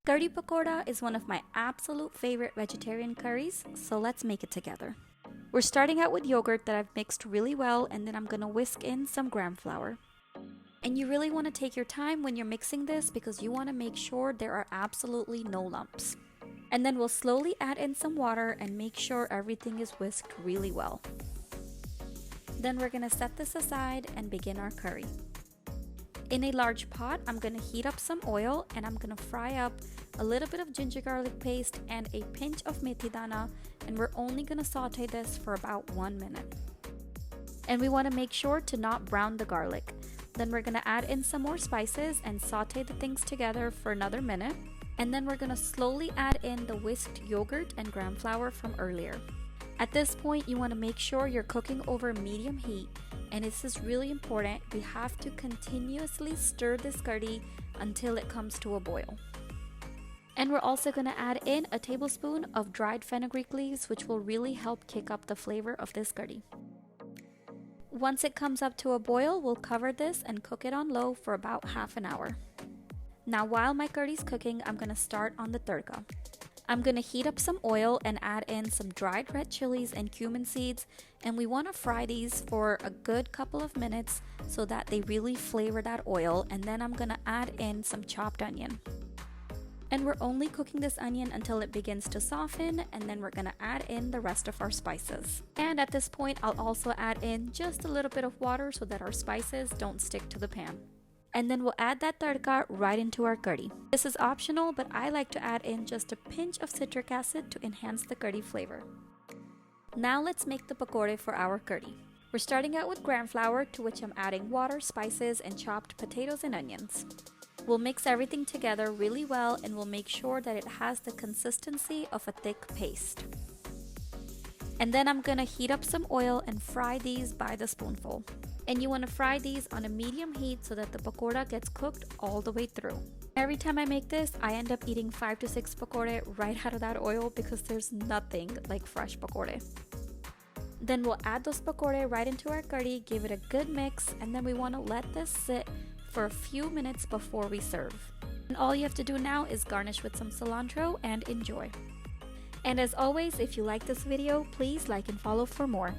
Kadhi pakora is one of my absolute favorite vegetarian curries, so let's make it together. We're starting out with yogurt that I've mixed really well, and then I'm gonna whisk in some gram flour. And you really want to take your time when you're mixing this because you want to make sure there are absolutely no lumps. And then we'll slowly add in some water and make sure everything is whisked really well. Then we're gonna set this aside and begin our curry. In a large pot, I'm gonna heat up some oil and I'm gonna fry up a little bit of ginger garlic paste and a pinch of methi dana, and we're only gonna saute this for about 1 minute. And we wanna make sure to not brown the garlic. Then we're gonna add in some more spices and saute the things together for another minute. And then we're gonna slowly add in the whisked yogurt and gram flour from earlier. At this point, you wanna make sure you're cooking over medium heat. And this is really important. We have to continuously stir this curry until it comes to a boil. And we're also gonna add in a tablespoon of dried fenugreek leaves, which will really help kick up the flavor of this curry. Once it comes up to a boil, we'll cover this and cook it on low for about half an hour. Now while my curry's cooking, I'm gonna start on the tadka. I'm gonna heat up some oil and add in some dried red chilies and cumin seeds, and we wanna fry these for a good couple of minutes so that they really flavor that oil, and then I'm gonna add in some chopped onion. And we're only cooking this onion until it begins to soften, and then we're gonna add in the rest of our spices. And at this point, I'll also add in just a little bit of water so that our spices don't stick to the pan. And then we'll add that tadka right into our curry. This is optional, but I like to add in just a pinch of citric acid to enhance the curry flavor. Now let's make the pakora for our curry. We're starting out with gram flour, to which I'm adding water, spices, and chopped potatoes and onions. We'll mix everything together really well, and we'll make sure that it has the consistency of a thick paste. And then I'm gonna heat up some oil and fry these by the spoonful. And you want to fry these on a medium heat so that the pakora gets cooked all the way through. Every time I make this, I end up eating 5 to 6 pakora right out of that oil because there's nothing like fresh pakora. Then we'll add those pakora right into our curry, give it a good mix, and then we want to let this sit for a few minutes before we serve. And all you have to do now is garnish with some cilantro and enjoy. And as always, if you like this video, please like and follow for more.